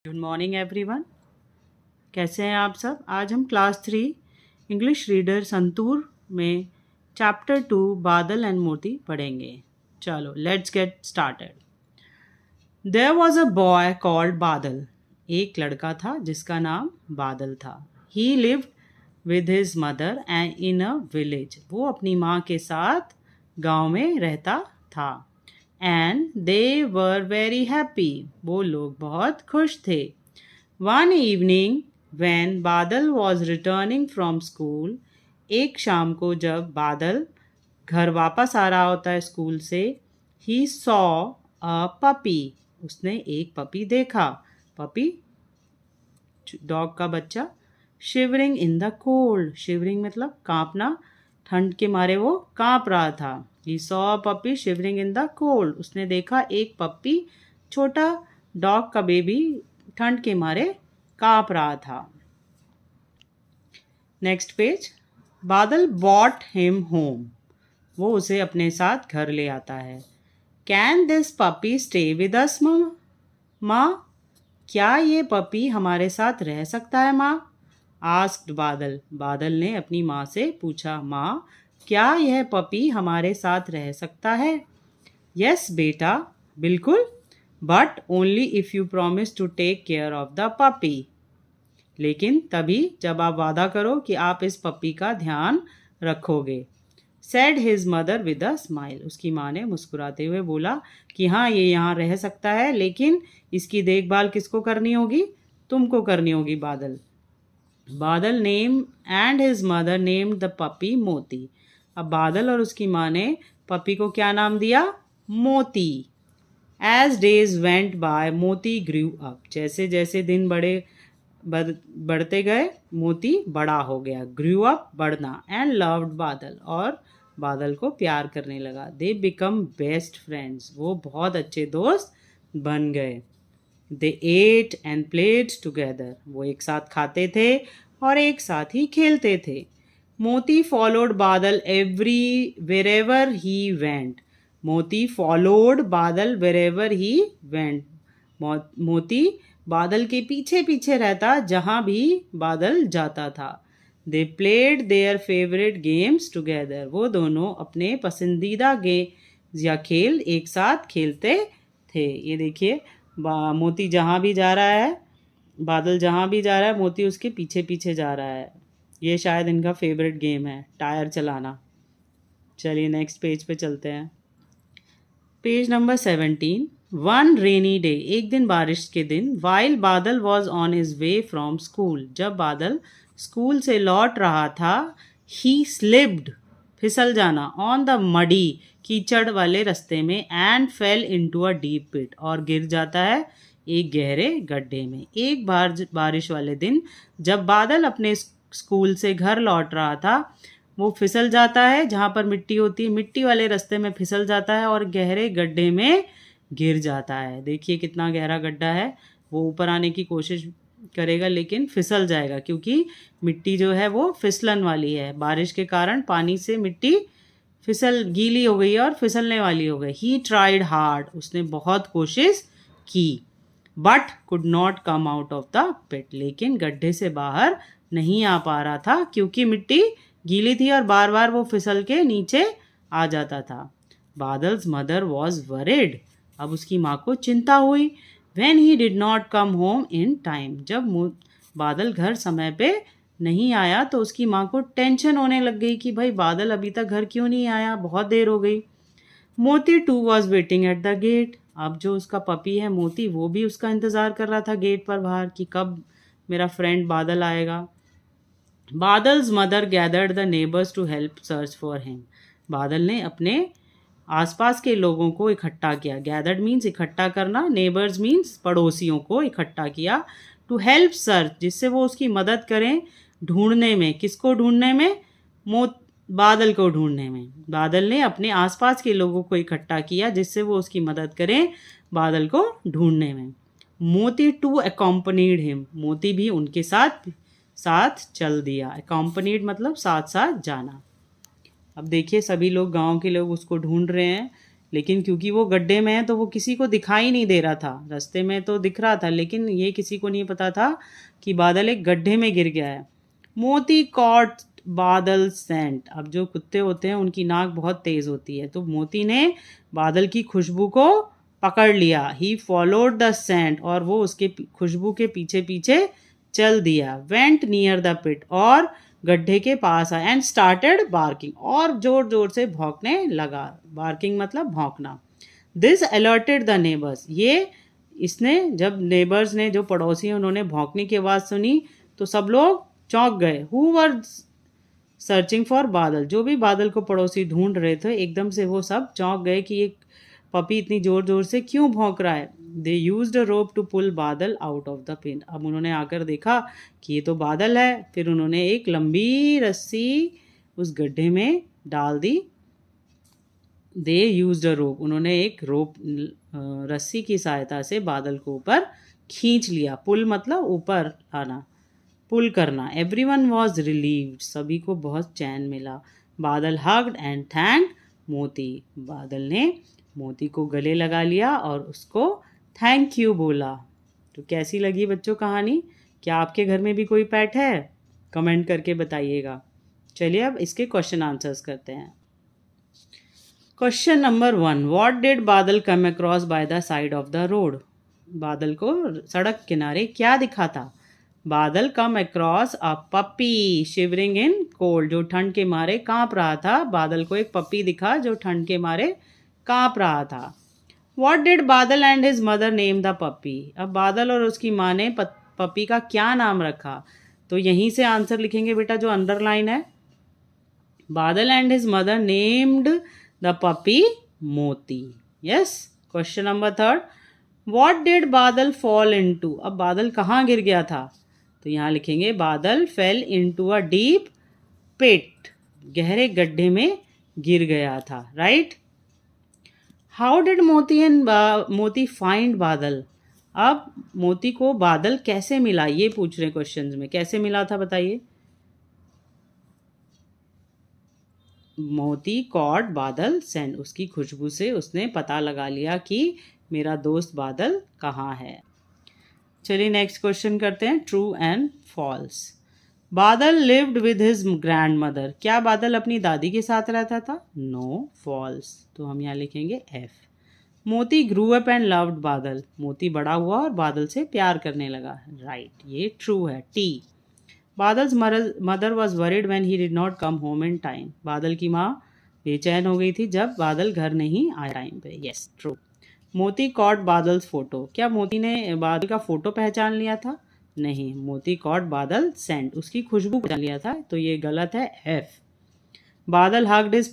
Good morning everyone. कैसे हैं आप सब? आज हम क्लास 3 इंग्लिश रीडर संतूर में चैप्टर 2 बादल एंड मोती पढ़ेंगे। चलो let's get started. There was a boy called Badal. एक लड़का था जिसका नाम बादल था। He lived with his mother and in a village. वो अपनी माँ के साथ गांव में रहता था। And they were very happy. वो लोग बहुत खुश थे। One evening when Badal was returning from school, एक शाम को जब बादल घर वापस आ रहा होता है स्कूल से, he saw a puppy, उसने एक पपी देखा। पपी डॉग का बच्चा। Shivering in the cold, shivering मतलब कांपना, ठंड के मारे वो कांप रहा था। He saw puppy shivering in the cold, उसने देखा एक पप्पी, छोटा डॉग का बेबी ठंड के मारे कांप रहा था। Next page. बादल बॉट हिम होम, वो उसे अपने साथ घर ले आता है। Can this puppy stay with us माँ, क्या ये पपी हमारे साथ रह सकता है माँ? आस्क्ड बादल, बादल ने अपनी माँ से पूछा, माँ क्या यह पपी हमारे साथ रह सकता है? यस बेटा, बिल्कुल, but only if you promise to take care of the puppy, लेकिन तभी जब आप वादा करो कि आप इस पप्पी का ध्यान रखोगे। Said his mother with a smile, उसकी माँ ने मुस्कुराते हुए बोला कि हाँ ये यहाँ रह सकता है, लेकिन इसकी देखभाल किसको करनी होगी? तुमको करनी होगी बादल। बादल name and his mother named the puppy मोती। अब बादल और उसकी माँ ने पपी को क्या नाम दिया? मोती। एज डेज वेंट बाय मोती ग्रू अप, जैसे जैसे दिन बढ़ते गए मोती बड़ा हो गया। ग्रू अप बढ़ना। एंड लव्ड बादल, और बादल को प्यार करने लगा। दे बिकम बेस्ट फ्रेंड्स, वो बहुत अच्छे दोस्त बन गए। दे एट एंड प्लेड टुगेदर, वो एक साथ खाते थे और एक साथ ही खेलते थे। मोती फॉलोड बादल वेरेवर ही वेंट, मोती फॉलोड बादल वेरेवर ही वेंट, मोती बादल के पीछे पीछे रहता जहाँ भी बादल जाता था। They played their favourite games together, वो दोनों अपने पसंदीदा गेम या खेल एक साथ खेलते थे। ये देखिए मोती जहाँ भी जा रहा है, बादल जहाँ भी जा रहा है, मोती उसके पीछे पीछे जा रहा है। ये शायद इनका फेवरेट गेम है, टायर चलाना। चलिए नेक्स्ट पेज पे चलते हैं। Page number 17। One rainy day, एक दिन बारिश के दिन, वाइल बादल was on his way from school, जब बादल स्कूल से लौट रहा था, ही स्लिप्ड, फिसल जाना, ऑन द मडी, कीचड़ वाले रास्ते में, and fell into a deep pit, और गिर जाता है एक गहरे गड्ढे में। एक बार बारिश वाले दिन जब बादल अपने स्कूल से घर लौट रहा था, वो फिसल जाता है, जहाँ पर मिट्टी होती है, मिट्टी वाले रास्ते में फिसल जाता है और गहरे गड्ढे में गिर जाता है। देखिए कितना गहरा गड्ढा है। वो ऊपर आने की कोशिश करेगा लेकिन फिसल जाएगा, क्योंकि मिट्टी जो है वो फिसलन वाली है। बारिश के कारण पानी से मिट्टी गीली हो गई है और फिसलने वाली हो गई। ही ट्राइड हार्ड, उसने बहुत कोशिश की, but could not come out of the pit, लेकिन गड्ढे से बाहर नहीं आ पा रहा था क्योंकि मिट्टी गीली थी और बार बार वो फिसल के नीचे आ जाता था। बादल्स मदर वॉज वरिड, अब उसकी माँ को चिंता हुई। When he did not come home in time, जब बादल घर समय पे नहीं आया तो उसकी माँ को टेंशन होने लग गई कि भाई बादल अभी तक घर क्यों नहीं आया, बहुत देर हो गई। Moti too was waiting at the gate, अब जो उसका पपी है मोती, वो भी उसका इंतज़ार कर रहा था गेट पर बाहर कि कब मेरा फ्रेंड बादल आएगा। Badal's mother gathered the neighbours to help search for him, Badal ने अपने आसपास के लोगों को इकट्ठा किया। गैदर्ड मीन्स इकट्ठा करना, नेबर्स मीन्स पड़ोसियों को इकट्ठा किया। टू हेल्प सर्च, जिससे वो उसकी मदद करें ढूंढने में। किसको ढूंढने में? बादल को ढूंढने में। बादल ने अपने आसपास के लोगों को इकट्ठा किया जिससे वो उसकी मदद करें बादल को ढूंढने में। मोती टू अकॉम्पनीड हिम, मोती भी उनके साथ साथ चल दिया। अकॉम्पनीड मतलब साथ साथ जाना। अब देखिए सभी लोग, गांव के लोग उसको ढूंढ रहे हैं, लेकिन क्योंकि वो गड्ढे में है तो वो किसी को दिखाई नहीं दे रहा था। रास्ते में तो दिख रहा था, लेकिन ये किसी को नहीं पता था कि बादल एक गड्ढे में गिर गया है। मोती कॉट बादल सेंट। अब जो कुत्ते होते हैं उनकी नाक बहुत तेज होती है, तो मोती ने बादल की खुशबू को पकड़ लिया। ही फॉलोड द सेंट, और वो उसके खुशबू के पीछे पीछे चल दिया। वेंट नियर द पिट, और गड्ढे के पास आया। एंड स्टार्टेड बार्किंग, और जोर जोर से भौंकने लगा। बार्किंग मतलब भौंकना। दिस अलर्टेड द नेबर्स, ये इसने जब नेबर्स ने, जो पड़ोसी हैं, उन्होंने भौंकने की आवाज़ सुनी तो सब लोग चौंक गए। हु वर सर्चिंग फॉर बादल, जो भी बादल को पड़ोसी ढूंढ रहे थे, एकदम से वो सब चौंक गए कि ये पपी इतनी जोर जोर से क्यों भौंक रहा है। They used a rope to pull बादल आउट ऑफ द पिन। अब उन्होंने आकर देखा कि ये तो बादल है, फिर उन्होंने एक लंबी रस्सी उस गड्ढे में डाल दी। दे यूज्ड अ रोप, उन्होंने एक रोप रस्सी की सहायता से बादल को ऊपर खींच लिया। पुल मतलब ऊपर आना, पुल करना। एवरीवन वॉज रिलीव्ड, सभी को बहुत चैन मिला। बादल हग्ड एंड थैंक्ड मोती, बादल ने मोती को गले लगा लिया और उसको थैंक यू बोला। तो कैसी लगी बच्चों कहानी? क्या आपके घर में भी कोई पेट है? कमेंट करके बताइएगा। चलिए अब इसके क्वेश्चन आंसर्स करते हैं। क्वेश्चन नंबर 1, व्हाट डिड बादल come across bye the side of the road? Badal को सड़क किनारे क्या दिखा था? बादल come across a puppy shivering in cold, जो ठंड के मारे कांप रहा था। बादल को एक पपी दिखा जो ठंड के मारे कांप रहा था। What did बादल and his mother name the puppy? अब बादल और उसकी माँ ने पपी का क्या नाम रखा? तो यहीं से आंसर लिखेंगे बेटा, जो अंडरलाइन है। Badal and his mother named the puppy Moti. Yes. Question number 3, What did Badal fall into? अब बादल कहाँ गिर गया था? तो यहाँ लिखेंगे Badal fell into a deep pit, गहरे गड्ढे में गिर गया था। Right. How did Moti and Moti find Badal? अब मोती को बादल कैसे मिला, ये पूछ रहे क्वेश्चन में। कैसे मिला था बताइए? मोती कॉट बादल सेंट, उसकी खुशबू से उसने पता लगा लिया कि मेरा दोस्त बादल कहाँ है। चलिए नेक्स्ट क्वेश्चन करते हैं, true and false. Badal lived with his grand mother, क्या बादल अपनी दादी के साथ रहता था? No, false. तो हम यहाँ लिखेंगे F। मोती ग्रू अप एंड लव्ड बादल, मोती बड़ा हुआ और बादल से प्यार करने लगा। राइट, ये ट्रू है, T। Badal's mother was worried when he did not come home in time, Badal की माँ बेचैन हो गई थी जब बादल घर नहीं आया टाइम पे। Yes, true. मोती कॉट बादल्स फोटो, क्या मोती ने बादल का फोटो पहचान लिया था? नहीं, मोती कॉट बादल सेंट, उसकी खुशबू पहचान लिया था, तो ये गलत है, F। बादल हग्ड हिज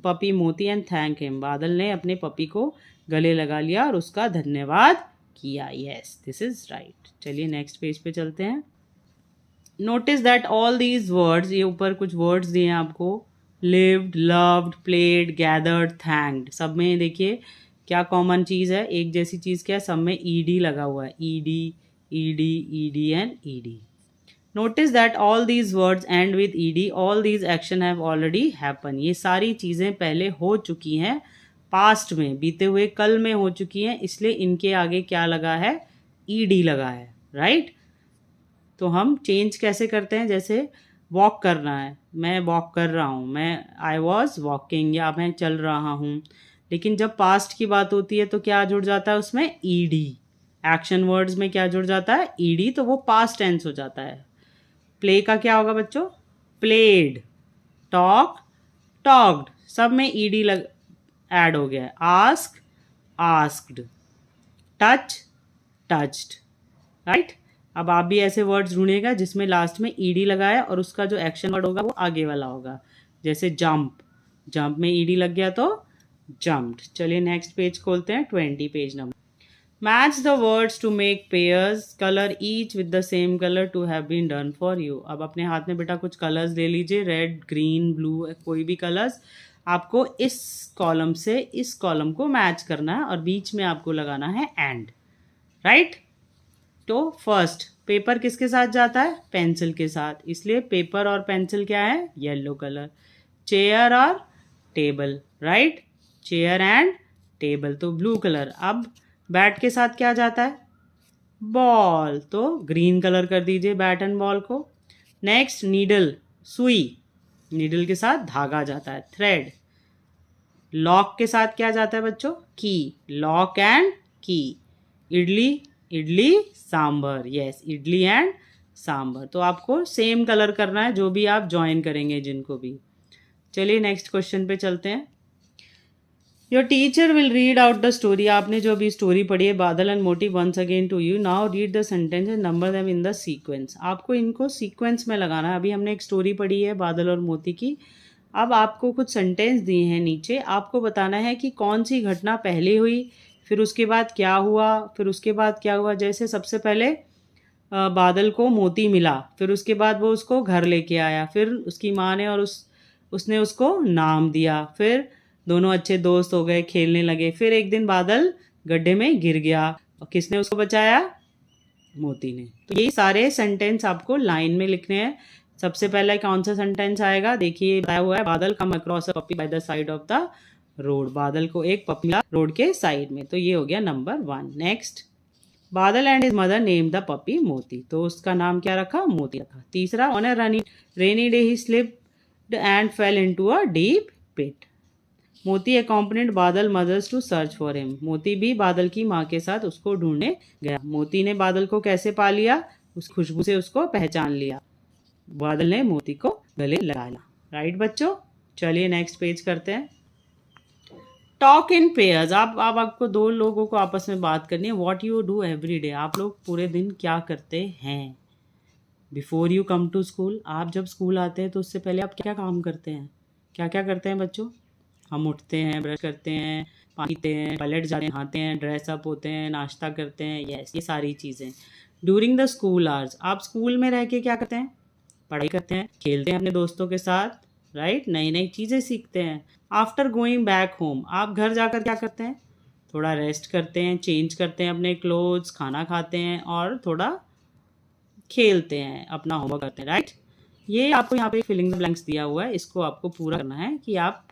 पपी मोती एंड थैंक हिम, बादल ने अपने पपी को गले लगा लिया और उसका धन्यवाद किया। Yes, this is right. चलिए नेक्स्ट पेज पे चलते हैं। Notice that all these words, ये ऊपर कुछ वर्ड्स दिए हैं आपको, lived, loved, played, gathered, thanked, सब में देखिए क्या कॉमन चीज़ है, एक जैसी चीज़ क्या है, सब में ईडी लगा हुआ है, ED, ED, ED and ED. Notice that all these words and with ED, all these action have already happen, ये सारी चीज़ें पहले हो चुकी हैं, पास्ट में, बीते हुए कल में हो चुकी हैं, इसलिए इनके आगे क्या लगा है? ईडी लगा है। राइट। तो हम चेंज कैसे करते हैं? जैसे वॉक करना है, मैं वॉक कर रहा हूँ, मैं आई वॉज वॉकिंग, या मैं चल रहा हूँ। लेकिन जब पास्ट की बात होती है तो क्या जुड़ जाता है उसमें? ईडी। एक्शन वर्ड्स में क्या जुड़ जाता है? ईडी, तो वो पास्ट टेंस हो जाता है। प्ले का क्या होगा बच्चों? प्लेड। टॉक, टॉक्ड, सब में ईडी ऐड हो गया है। Ask, asked. Touch, touched. Right. अब आप भी ऐसे वर्ड्स ढूंढिएगा जिसमें लास्ट में ईडी लगा है और उसका जो एक्शन वर्ड होगा वो आगे वाला होगा। जैसे जंप, जंप में ईडी लग गया तो जम्प्ड। चलिए नेक्स्ट पेज खोलते हैं, 20 page number. Match the words to make pairs, colour each with the same colour to have been done for you. अब अपने हाथ में बेटा कुछ कलर्स ले लीजिए, रेड, ग्रीन, ब्लू, कोई भी कलर्स। आपको इस कॉलम से इस कॉलम को मैच करना है और बीच में आपको लगाना है एंड। राइट। तो फर्स्ट पेपर किसके साथ जाता है? पेंसिल के साथ, इसलिए पेपर और पेंसिल क्या है? Yellow colour. चेयर और table, right, chair and table तो ब्लू कलर। अब बैट के साथ क्या जाता है? बॉल, तो ग्रीन कलर कर दीजिए बैट एंड बॉल को। नेक्स्ट नीडल, सुई, नीडल के साथ धागा जाता है, थ्रेड। लॉक के साथ क्या जाता है बच्चों? की, लॉक एंड की। Idli, idli sambar, yes idli and sambar. तो आपको सेम कलर करना है जो भी आप ज्वाइन करेंगे जिनको भी। चलिए नेक्स्ट क्वेश्चन पे चलते हैं। Your teacher will read out the story. आपने जो अभी स्टोरी पढ़ी है Badal and Moti once again to you. Now read the sentence and number them in the sequence. आपको इनको सीक्वेंस में लगाना है। अभी हमने एक स्टोरी पढ़ी है बादल और मोती की। अब आपको कुछ सेंटेंस दिए हैं नीचे, आपको बताना है कि कौन सी घटना पहले हुई, फिर उसके बाद क्या हुआ, फिर उसके बाद क्या हुआ। जैसे सबसे पहले बादल को मोती मिला, फिर उसके बाद वो उसको घर लेके आया, फिर उसकी माँ ने और उसने उसको नाम दिया, फिर दोनों अच्छे दोस्त हो गए, खेलने लगे। फिर एक दिन बादल गड्ढे में गिर गया और किसने उसको बचाया? मोती ने। तो ये सारे सेंटेंस आपको लाइन में लिखने हैं। सबसे पहला कौन सा सेंटेंस आएगा? देखिए बताया हुआ है, Badal come across a puppy by the side of the road. Badal को एक पप्पी मिला रोड के साइड में, तो ये हो गया number 1। Next, Badal and his mother name the puppy Moti. तो उसका नाम क्या रखा? मोती रखा। तीसरा, on a rainy day he slipped and fell into a deep pit. Moti accompanied Badal mother's to search for him. Moti भी बादल की माँ के साथ उसको ढूंढने गया। मोती ने बादल को कैसे पा लिया? उस खुशबू से उसको पहचान लिया। बादल ने मोती को गले लगा लिया। राइट बच्चों, चलिए नेक्स्ट पेज करते हैं। Talk in pairs. आप आपको दो लोगों को आपस में बात करनी है। What you do every day. आप लोग पूरे दिन क्या करते हैं? Before you come to school. आप जब स्कूल आते हैं तो उससे पहले आप क्या काम करते हैं? क्या क्या करते हैं बच्चों? हम उठते हैं, ब्रश करते हैं, पानी पीते हैं, टॉयलेट जाते हैं, नहाते हैं, ड्रेस अप होते हैं, नाश्ता करते हैं, यस ये सारी चीज़ें। ड्यूरिंग द स्कूल आवर्स, आप स्कूल में रह के क्या करते हैं? पढ़ाई करते हैं, खेलते हैं अपने दोस्तों के साथ, राइट, नई नई चीज़ें सीखते हैं। आफ्टर गोइंग बैक होम, आप घर जाकर क्या करते हैं? थोड़ा रेस्ट करते हैं, चेंज करते हैं अपने क्लोथ्स, खाना खाते हैं और थोड़ा खेलते हैं, अपना होमवर्क करते हैं, राइट। ये आपको यहाँ पे फिलिंग द ब्लैंक्स दिया हुआ है, इसको आपको पूरा करना है कि आप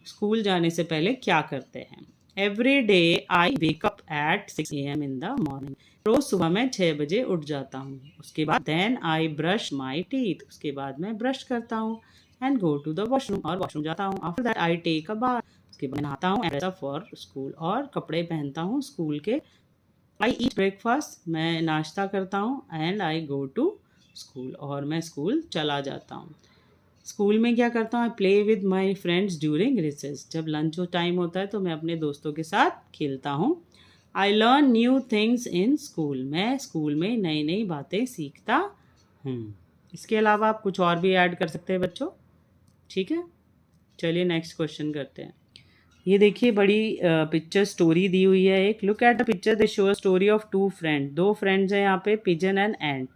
स्कूल जाने से पहले क्या करते हैं। Every day I wake up at 6 AM in the morning. रोज सुबह मैं 6 बजे उठ जाता हूँ। उसके बाद then I brush my teeth, उसके बाद मैं ब्रश करता हूँ। And go to the washroom, और वॉशरूम जाता हूँ। After that I take a bath, उसके बाद नहाता हूँ। एंड फॉर स्कूल, और कपड़े पहनता हूँ स्कूल के। आई ईट ब्रेकफास्ट, मैं नाश्ता करता हूँ। And I go to school, और मैं स्कूल चला जाता हूँ। स्कूल में क्या करता हूँ? I play with my friends during recess. जब लंच टाइम होता है तो मैं अपने दोस्तों के साथ खेलता हूँ। I learn new things in school, मैं स्कूल में नई नई बातें सीखता हूँ। इसके अलावा आप कुछ और भी ऐड कर सकते हैं बच्चों, ठीक है। चलिए नेक्स्ट क्वेश्चन करते हैं। ये देखिए बड़ी पिक्चर स्टोरी दी हुई है एक। Look at the picture, they show a story of 2 friend. 2 friends हैं यहाँ पे, पिजन एंड एंट।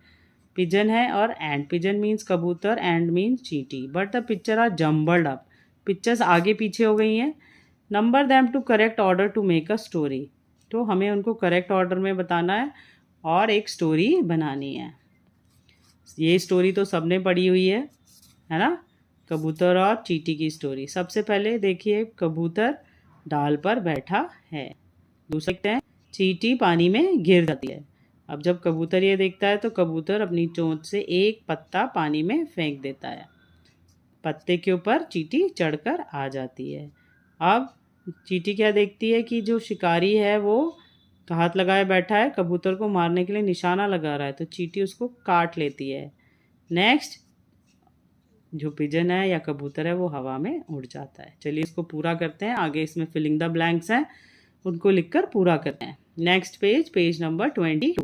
पिजन है और एंट। पिजन मीन्स कबूतर, एंड मीन्स चींटी। But the picture are jumbled up, pictures आगे पीछे हो गई हैं। Number them to correct order to make a story. तो हमें उनको करेक्ट ऑर्डर में बताना है और एक स्टोरी बनानी है। ये स्टोरी तो सबने पढ़ी हुई है ना, कबूतर और चींटी की स्टोरी। सबसे पहले देखिए, कबूतर डाल पर बैठा है। दूसरा देखते हैं, चींटी पानी में गिर जाती है। अब जब कबूतर ये देखता है तो कबूतर अपनी चोंच से एक पत्ता पानी में फेंक देता है। पत्ते के ऊपर चींटी चढ़कर आ जाती है। अब चींटी क्या देखती है कि जो शिकारी है वो हाथ लगाए बैठा है, कबूतर को मारने के लिए निशाना लगा रहा है, तो चींटी उसको काट लेती है। नेक्स्ट, जो पिजन है या कबूतर है वो हवा में उड़ जाता है। चलिए इसको पूरा करते हैं। आगे इसमें फिलिंग द ब्लैंक्स हैं, उनको लिखकर पूरा करते हैं। Next page, page number 22।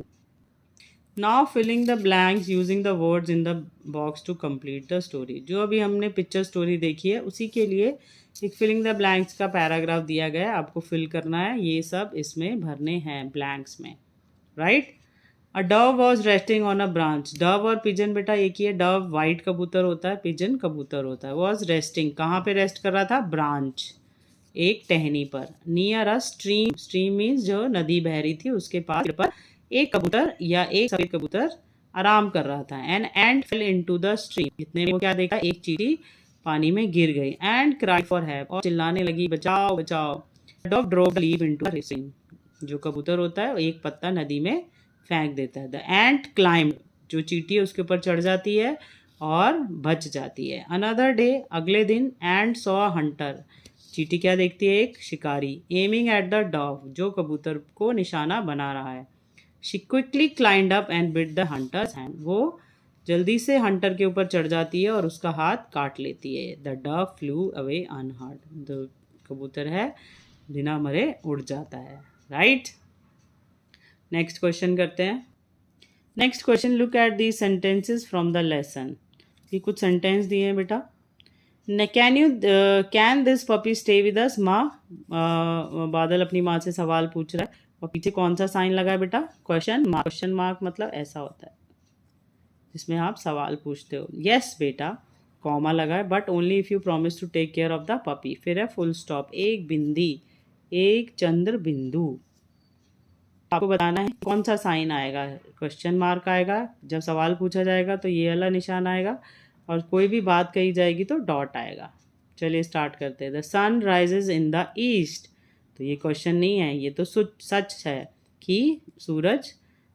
Now filling the blanks using the words in the box to complete the story. जो अभी हमने पिक्चर स्टोरी देखी है उसी के लिए एक फिलिंग द ब्लैंक्स का पैराग्राफ दिया गया है, आपको फिल करना है। ये सब इसमें भरने हैं ब्लैंक्स में, right. A Dove was resting on a branch. Dove और पिजन बेटा एक ही है। डव वाइट कबूतर होता है, पिजन कबूतर होता है। वॉज रेस्टिंग, कहाँ पे रेस्ट कर रहा था? ब्रांच, एक टहनी पर। Near a stream, stream means जो नदी बह रही थी उसके पास पर एक कबूतर या एक सफेद कबूतर आराम कर रहा था। An ant fell into the stream, इतने में वो क्या देखा? एक चींटी पानी में गिर गई। एंड क्राइड फॉर हेल्प, और चिल्लाने लगी बचाओ बचाओ। Dog drop the leaf into the river, जो कबूतर होता है एक पत्ता नदी में फेंक देता है। द एंट क्लाइम्ड, जो चींटी है उसके ऊपर चढ़ जाती है और बच जाती है। अनदर डे, अगले दिन, एंड सॉ हंटर, चींटी क्या देखती है, एक शिकारी, एमिंग एट द डॉग, जो कबूतर को निशाना बना रहा है। She quickly क्लाइंड up and bit the hunters hand, वो जल्दी से हंटर के ऊपर चढ़ जाती है और उसका हाथ काट लेती है। The dog flu away unhurt, जो कबूतर है बिना मरे उड़ जाता है। राइट, नेक्स्ट क्वेश्चन करते हैं। Next question, look at the sentences from the lesson. ये कुछ सेंटेंस दिए हैं बेटा। Can this puppy stay with us, माँ, बादल अपनी माँ से सवाल पूछ रहा है और पीछे कौन सा साइन लगा है बेटा, क्वेश्चन मार्क। क्वेश्चन मार्क मतलब ऐसा होता है जिसमें आप सवाल पूछते हो। यस बेटा, कॉमा लगा है, but only if you promise to take care of the puppy. फिर है फुल स्टॉप, एक बिंदी, एक चंद्र बिंदु। आपको बताना है कौन सा साइन आएगा। क्वेश्चन मार्क आएगा जब सवाल पूछा जाएगा तो ये वाला निशान आएगा, और कोई भी बात कही जाएगी तो डॉट आएगा। चलिए स्टार्ट करते हैं। The sun rises in the east, तो ये क्वेश्चन नहीं है, ये तो सच है कि सूरज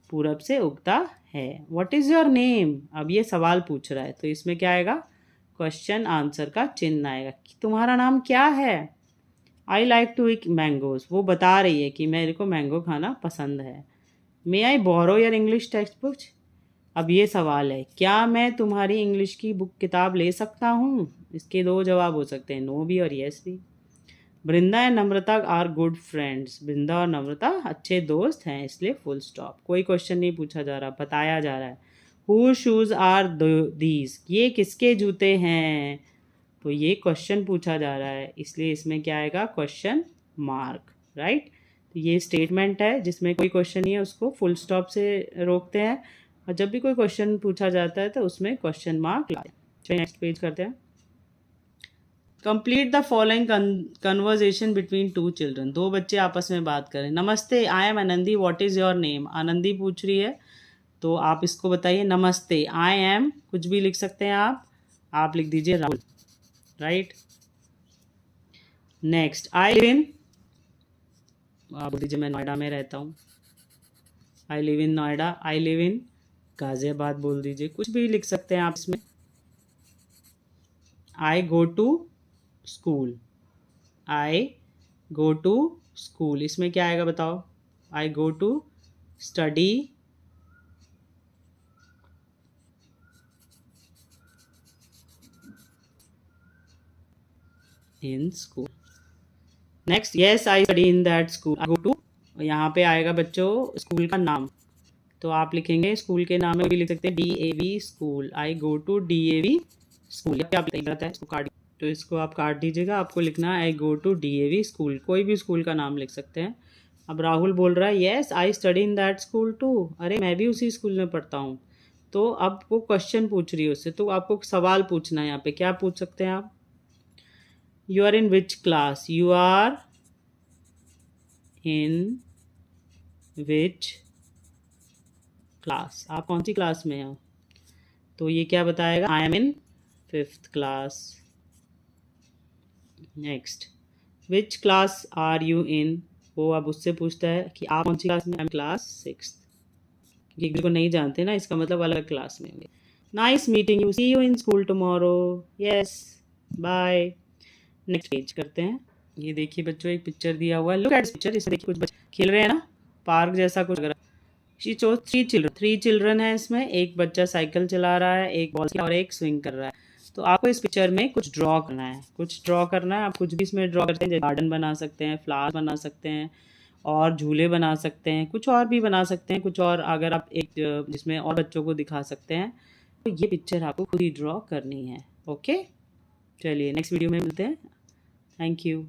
पूरब से उगता है। व्हाट इज़ योर नेम, अब ये सवाल पूछ रहा है तो इसमें क्या आएगा, क्वेश्चन आंसर का चिन्ह आएगा कि तुम्हारा नाम क्या है। I like to eat mangoes, वो बता रही है कि मेरे को मैंगो खाना पसंद है। May I borrow your English text book, अब ये सवाल है क्या मैं तुम्हारी इंग्लिश की बुक किताब ले सकता हूँ। इसके दो जवाब हो सकते हैं, नो भी और येस भी। Brinda and Namrata are good friends, Brinda और नम्रता अच्छे दोस्त हैं, इसलिए फुल स्टॉप। कोई क्वेश्चन नहीं पूछा जा रहा, बताया जा रहा है। हु शूज आर दीज, ये किसके जूते हैं, तो ये क्वेश्चन पूछा जा रहा है, इसलिए इसमें क्या आएगा, क्वेश्चन मार्क। राइट, तो ये स्टेटमेंट है जिसमें कोई क्वेश्चन नहीं है, उसको फुल स्टॉप से रोकते हैं, और जब भी कोई क्वेश्चन पूछा जाता है तो उसमें क्वेश्चन मार्क लगाते हैं। चलिए नेक्स्ट पेज करते हैं। Complete the following conversation between two children, दो बच्चे आपस में बात करें। नमस्ते, I am Anandi, what is your name, Anandi पूछ रही है तो आप इसको बताइए नमस्ते। आई एम कुछ भी लिख सकते हैं आप लिख दीजिए Rahul. Right, next, I live in, आप बोल दीजिए मैं नोएडा में रहता हूँ। I live in Noida, I live in Ghaziabad बोल दीजिए, कुछ भी लिख सकते हैं आप इसमें। I go to school, I go to school, इसमें क्या आएगा बताओ, I go to study in school. Next, yes I study in that school, I go to, यहाँ पे आएगा बच्चों स्कूल का नाम, तो आप लिखेंगे स्कूल के नाम में भी लिख सकते हैं DAV school, I go to DAV school. आप गलत है, इसको काट, तो इसको आप काट दीजिएगा, आपको लिखना है आई गो टू DAV स्कूल, कोई भी स्कूल का नाम लिख सकते हैं। अब राहुल बोल रहा है yes I study in that school too, अरे मैं भी उसी स्कूल में पढ़ता हूँ। तो अब वो क्वेश्चन पूछ रही है उससे, तो आपको सवाल पूछना है। यहाँ पे क्या पूछ सकते हैं आप, you are in which class, you are in which class, आप कौन सी क्लास में हो, तो ये क्या बताएगा, I am in 5th class. Next, which class are you in, वो अब उससे पूछता है कि आप कौन सी क्लास में, आई एम क्लास 6th, ये को नहीं जानते ना, इसका मतलब अलग क्लास में होंगे। Nice meeting you, see you in school tomorrow, yes bye. Next page करते हैं। ये देखिए बच्चों एक पिक्चर दिया हुआ है, लुक एट दिस पिक्चर, इसमें देखिए कुछ बच्चे खेल रहे हैं ना, पार्क जैसा कुछ लग रहा है। शी चोज 3 चिल्ड्रन है इसमें, एक बच्चा साइकिल चला रहा है, एक बॉल और एक स्विंग कर रहा है। तो आपको इस पिक्चर में कुछ ड्रॉ करना है, आप कुछ भी इसमें ड्रॉ करते हैं, गार्डन बना सकते हैं, फ्लावर बना सकते हैं, और झूले बना सकते हैं, कुछ और भी बना सकते हैं, कुछ और अगर आप एक जिसमें और बच्चों को दिखा सकते हैं, तो ये पिक्चर आपको खुद ही ड्रॉ करनी है। ओके, चलिए नेक्स्ट वीडियो में मिलते हैं। Thank you.